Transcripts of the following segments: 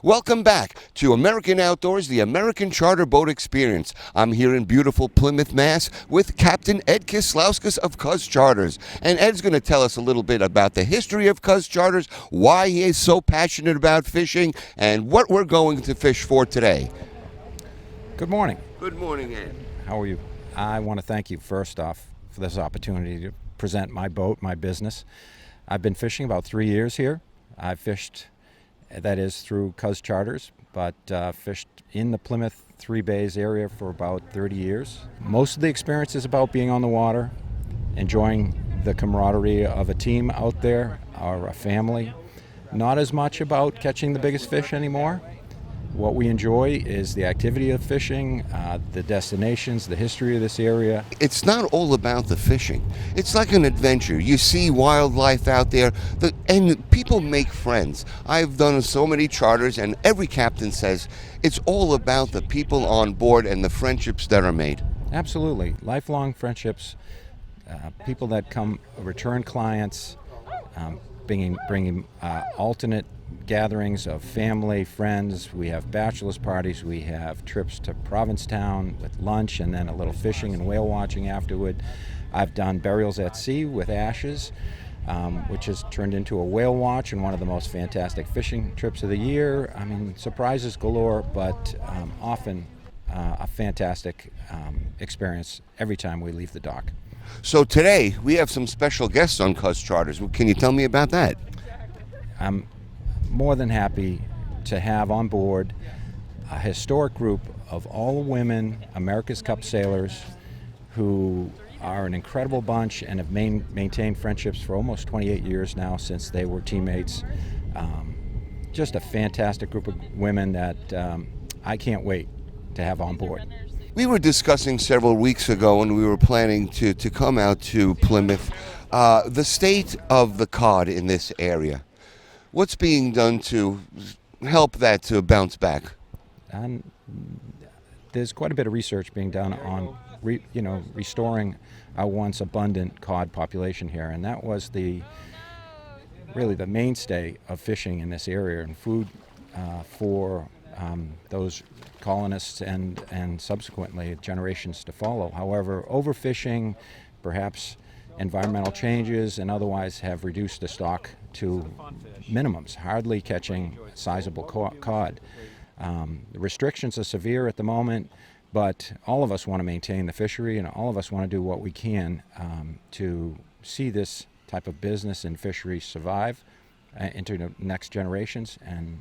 Welcome back to American Outdoors, the American Charter Boat Experience. I'm here in beautiful Plymouth, Mass. with Captain Ed Kislauskas of Cuz Charters. And Ed's going to tell us a little bit about the history of Cuz Charters, why he is so passionate about fishing, and what we're going to fish for today. Good morning. Good morning, Ed. How are you? I want to thank you first off for this opportunity to present my boat, my business. I've been fishing about 3 years here. I've fished, that is through Cuz Charters, but fished in the Plymouth Three Bays area for about 30 years. Most of the experience is about being on the water, enjoying the camaraderie of a team out there or a family. Not as much about catching the biggest fish anymore. What we enjoy is the activity of fishing, the destinations, the history of this area. It's not all about the fishing. It's like an adventure. You see wildlife out there, and people make friends. I've done so many charters, and every captain says it's all about the people on board and the friendships that are made. Absolutely. Lifelong friendships, people that come, return clients, bringing alternate gatherings of family, friends. We have bachelor's parties. We have trips to Provincetown with lunch and then a little fishing and whale watching afterward. I've done burials at sea with ashes, which has turned into a whale watch and one of the most fantastic fishing trips of the year. I mean, surprises galore, but often a fantastic experience every time we leave the dock. So today we have some special guests on Cuz Charters. Can you tell me about that? I'm more than happy to have on board a historic group of all women America's Cup sailors who are an incredible bunch and have maintained friendships for almost 28 years now since they were teammates. Just a fantastic group of women that I can't wait to have on board. We were discussing several weeks ago when we were planning to come out to Plymouth, the state of the cod in this area. What's being done to help that to bounce back? And there's quite a bit of research being done on restoring our once abundant cod population here, and that was really the mainstay of fishing in this area and food for those colonists and subsequently generations to follow. However, overfishing, perhaps environmental changes, and otherwise have reduced the stock to minimums, hardly catching sizable cod. The restrictions are severe at the moment, but all of us want to maintain the fishery, and all of us want to do what we can to see this type of business and fishery survive into the next generations. And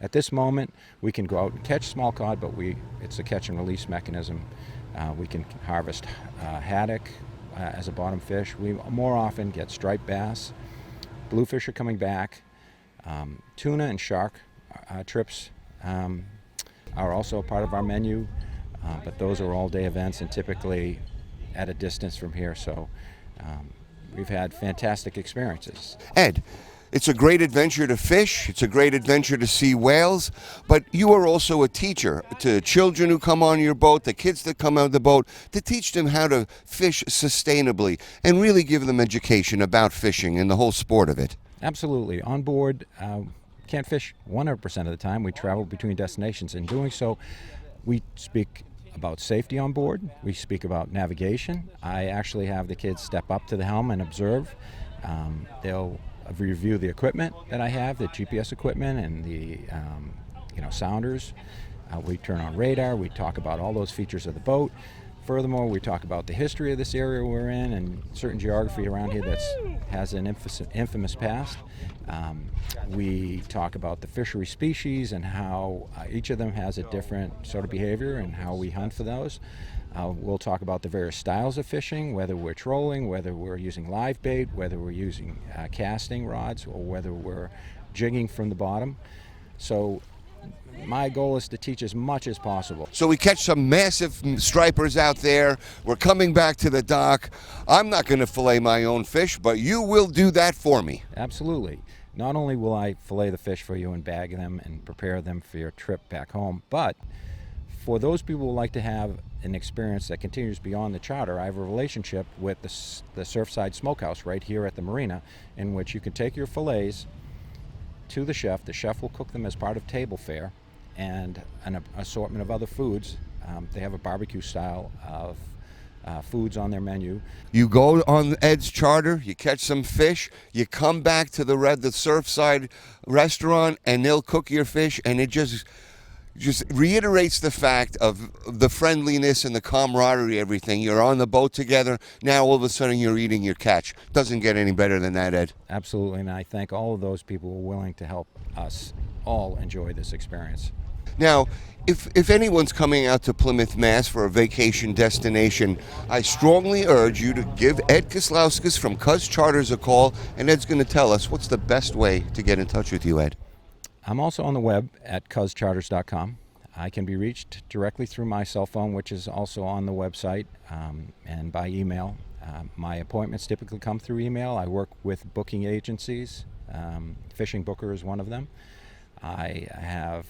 at this moment, we can go out and catch small cod, but it's a catch and release mechanism. We can harvest haddock as a bottom fish. We more often get striped bass. Bluefish are coming back. Tuna and shark trips are also a part of our menu, but those are all-day events and typically at a distance from here. So we've had fantastic experiences. Ed, it's a great adventure to fish. It's a great adventure to see whales. But you are also a teacher to children who come on your boat, the kids that come on the boat, to teach them how to fish sustainably and really give them education about fishing and the whole sport of it. Absolutely. On board, can't fish 100% of the time. We travel between destinations. In doing so, we speak about safety on board. We speak about navigation. I actually have the kids step up to the helm and observe. They'll review the equipment that I have, the GPS equipment and the sounders. We turn on radar. We talk about all those features of the boat. Furthermore, we talk about the history of this area we're in and certain geography around here that has an infamous past. We talk about the fishery species and how each of them has a different sort of behavior and how we hunt for those. We'll talk about the various styles of fishing, whether we're trolling, whether we're using live bait, whether we're using casting rods, or whether we're jigging from the bottom. So my goal is to teach as much as possible. So we catch some massive stripers out there. We're coming back to the dock. I'm not going to fillet my own fish, but you will do that for me. Absolutely. Not only will I fillet the fish for you and bag them and prepare them for your trip back home, but for those people who like to have an experience that continues beyond the charter, I have a relationship with the Surfside Smokehouse right here at the marina, in which you can take your fillets to the chef. The chef will cook them as part of table fare, and an assortment of other foods. They have a barbecue style of foods on their menu. You go on Ed's charter, you catch some fish, you come back to the Surfside restaurant, and they'll cook your fish, and it just reiterates the fact of the friendliness and the camaraderie, everything. You're on the boat together. Now all of a sudden you're eating your catch. Doesn't get any better than that, Ed. Absolutely, and I thank all of those people who are willing to help us all enjoy this experience. Now, if anyone's coming out to Plymouth, Mass for a vacation destination, I strongly urge you to give Ed Kislauskas from Cuz Charters a call, and Ed's going to tell us what's the best way to get in touch with you, Ed. I'm also on the web at cuzcharters.com. I can be reached directly through my cell phone, which is also on the website, and by email. My appointments typically come through email. I work with booking agencies. Fishing Booker is one of them. I have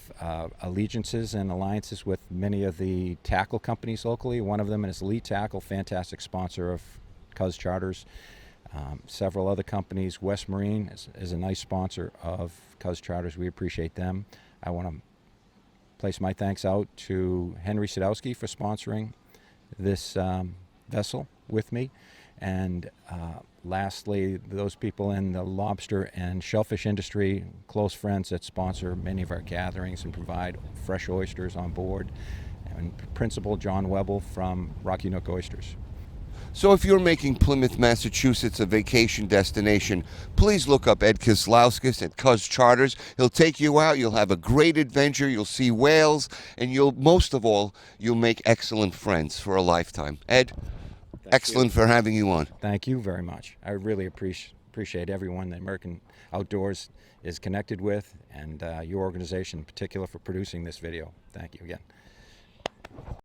allegiances and alliances with many of the tackle companies locally. One of them is Elite Tackle, fantastic sponsor of Cuz Charters. Several other companies. West Marine is a nice sponsor of Cuz Charters. We appreciate them. I want to place my thanks out to Henry Sadowski for sponsoring this vessel with me. And lastly, those people in the lobster and shellfish industry, close friends that sponsor many of our gatherings and provide fresh oysters on board. And Principal John Webble from Rocky Nook Oysters. So if you're making Plymouth, Massachusetts a vacation destination, please look up Ed Kislauskas at Cuz Charters. He'll take you out. You'll have a great adventure. You'll see whales, and most of all, you'll make excellent friends for a lifetime. Ed, excellent for having you on. Thank you very much. I really appreciate everyone the American Outdoors is connected with, and your organization in particular for producing this video. Thank you again.